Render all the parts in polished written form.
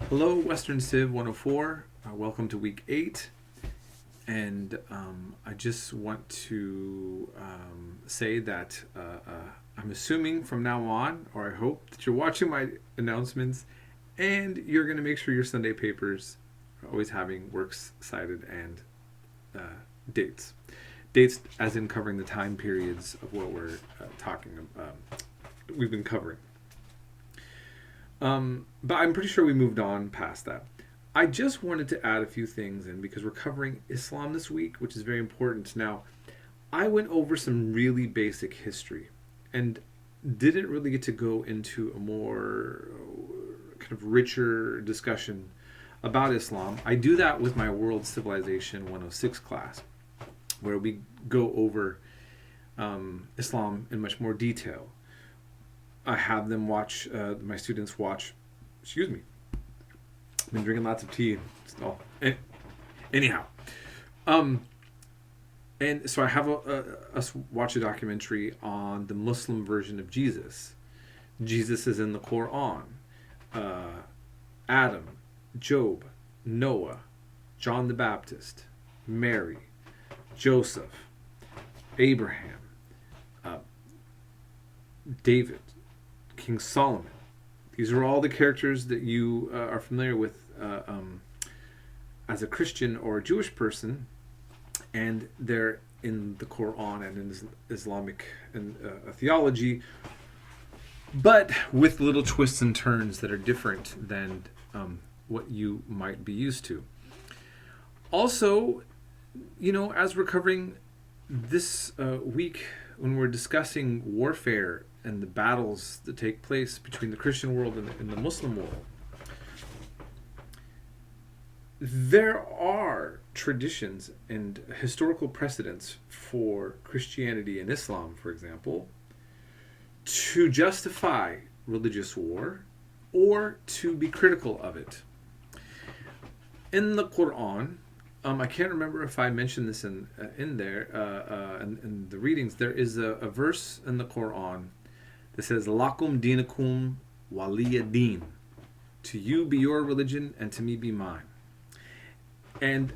Hello, Western Civ 104. Welcome to week 8. And I just want to say that I'm assuming from now on, or I hope, that you're watching my announcements and you're going to make sure your Sunday papers are always having works cited and dates. Dates as in covering the time periods of what we're talking about, we've been covering. But I'm pretty sure we moved on past that. I just wanted to add a few things in because we're covering Islam this week, which is very important. Now, I went over some really basic history and didn't really get to go into a more kind of richer discussion about Islam. I do that with my World Civilization 106 class, where we go over Islam in much more detail. I have them watch, my students watch, excuse me, I've been drinking lots of tea. Anyhow, and so I have us watch a documentary on the Muslim version of Jesus. Jesus is in the Quran. Adam, Job, Noah, John the Baptist, Mary, Joseph, Abraham, David, King Solomon. These are all the characters that you are familiar with as a Christian or a Jewish person, and they're in the Quran and in Islamic and theology, but with little twists and turns that are different than what you might be used to. Also, as we're covering this week, when we're discussing warfare and the battles that take place between the Christian world and the Muslim world, there are traditions and historical precedents for Christianity and Islam, for example, to justify religious war or to be critical of it. In the Quran, I can't remember if I mentioned this in the readings. There is a verse in the Quran that says, "Lakum dinakum waliya din." To you be your religion, and to me be mine. And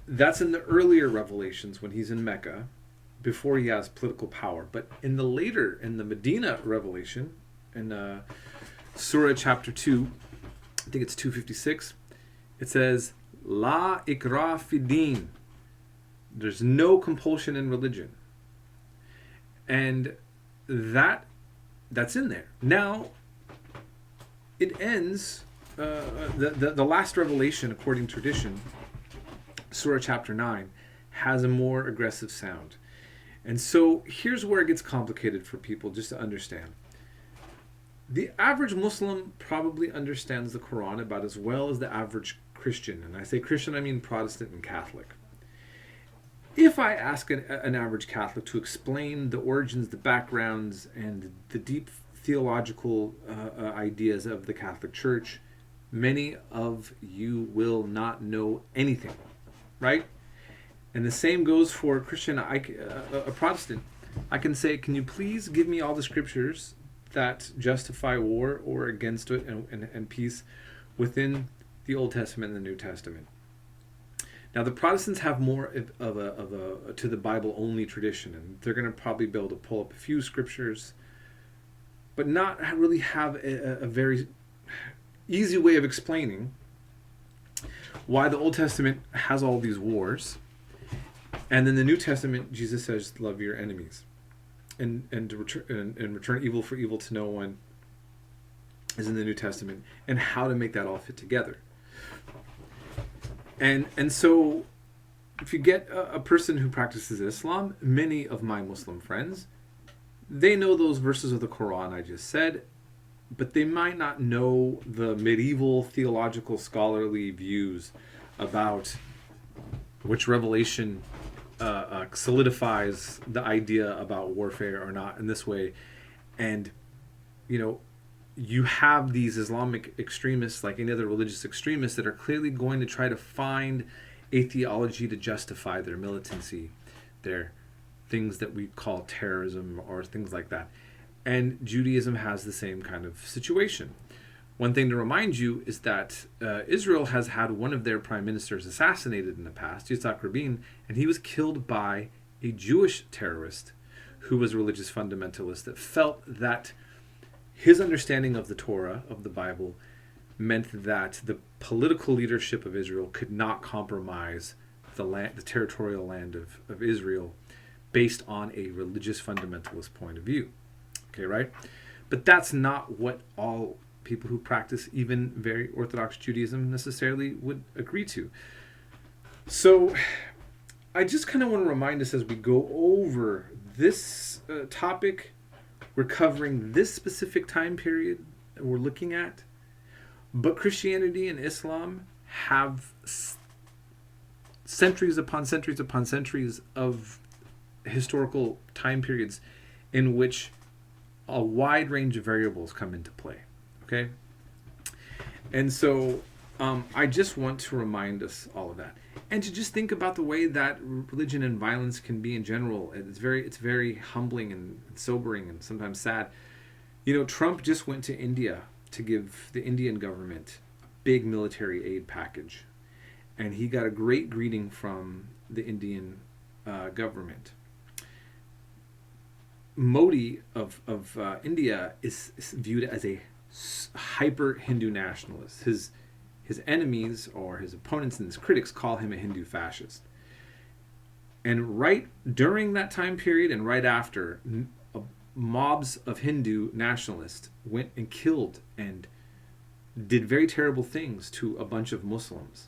that's in the earlier revelations when he's in Mecca, before he has political power. But in the Medina revelation, in Surah chapter 2, I think it's 256, it says, La ikra fi din. There's no compulsion in religion. And that's in there. Now, it ends, the last revelation, according to tradition, Surah chapter 9, has a more aggressive sound. And so here's where it gets complicated for people just to understand. The average Muslim probably understands the Quran about as well as the average Christian. And I say Christian, I mean Protestant and Catholic. If I ask an average Catholic to explain the origins, the backgrounds, and the deep theological ideas of the Catholic Church, many of you will not know anything, right? And the same goes for a Christian, a Protestant. I can say, can you please give me all the scriptures that justify war or against it and peace within the Old Testament and the New Testament? Now, the Protestants have more of a to the Bible only tradition, and they're going to probably be able to pull up a few scriptures, but not really have a very easy way of explaining why the Old Testament has all these wars, and then the New Testament, Jesus says, "Love your enemies," and return evil for evil to no one is in the New Testament, and how to make that all fit together. And so, if you get a person who practices Islam, many of my Muslim friends, they know those verses of the Quran I just said, but they might not know the medieval theological scholarly views about which revelation solidifies the idea about warfare or not in this way. And, you have these Islamic extremists, like any other religious extremists, that are clearly going to try to find a theology to justify their militancy, their things that we call terrorism or things like that. And Judaism has the same kind of situation, One thing to remind you is that Israel has had one of their prime ministers assassinated in the past, Yitzhak Rabin, and he was killed by a Jewish terrorist who was a religious fundamentalist that felt that his understanding of the Torah, of the Bible, meant that the political leadership of Israel could not compromise the territorial land of Israel based on a religious fundamentalist point of view. Okay, right? But that's not what all people who practice even very Orthodox Judaism necessarily would agree to. So I just kind of want to remind us as we go over this topic, we're covering this specific time period that we're looking at, but Christianity and Islam have centuries upon centuries upon centuries of historical time periods in which a wide range of variables come into play. Okay? And so I just want to remind us all of that. And to just think about the way that religion and violence can be in general. It's very humbling and sobering and sometimes sad. You know, Trump just went to India to give the Indian government a big military aid package. And he got a great greeting from the Indian government. Modi of India is viewed as a hyper Hindu nationalist. His enemies or his opponents and his critics call him a Hindu fascist. And right during that time period and right after, mobs of Hindu nationalists went and killed and did very terrible things to a bunch of Muslims.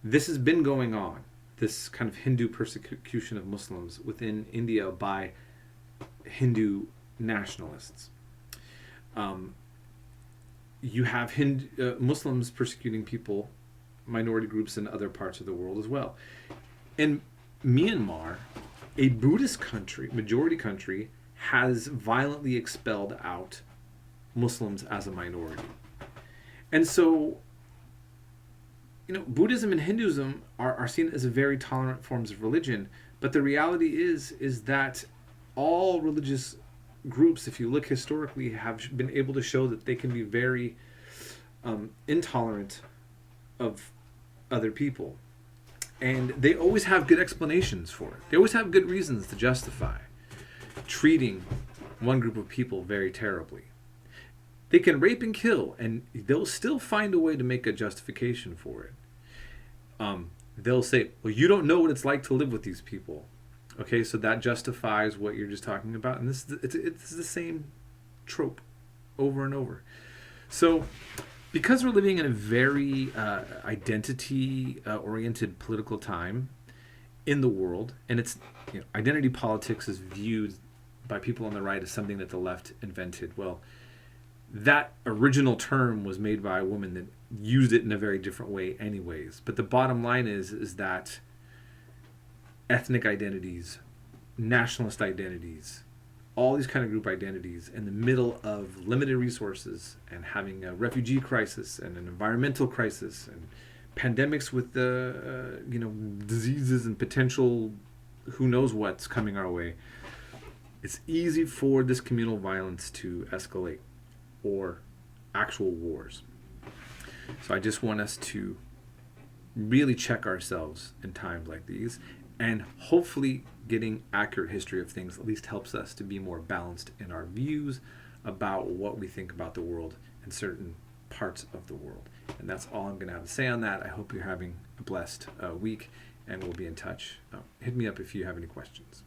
This has been going on, this kind of Hindu persecution of Muslims within India by Hindu nationalists. You have Muslims persecuting people, minority groups in other parts of the world as well. In Myanmar, a Buddhist country, majority country, has violently expelled out Muslims as a minority. And so, you know, Buddhism and Hinduism are seen as very tolerant forms of religion, but the reality is that all religious groups, if you look historically, have been able to show that they can be very intolerant of other people. And they always have good explanations for it. They always have good reasons to justify treating one group of people very terribly. They can rape and kill, and they'll still find a way to make a justification for it. They'll say, well, you don't know what it's like to live with these people. Okay, so that justifies what you're just talking about. And it's the same trope over and over. So because we're living in a very identity-oriented political time in the world, and it's, you know, identity politics is viewed by people on the right as something that the left invented. Well, that original term was made by a woman that used it in a very different way anyways. But the bottom line is that ethnic identities, nationalist identities, all these kind of group identities in the middle of limited resources and having a refugee crisis and an environmental crisis and pandemics with the diseases and potential who knows what's coming our way, it's easy for this communal violence to escalate or actual wars. So I just want us to really check ourselves in times like these, and hopefully getting accurate history of things at least helps us to be more balanced in our views about what we think about the world and certain parts of the world. And that's all I'm going to have to say on that. I hope you're having a blessed week, and we'll be in touch. Hit me up if you have any questions.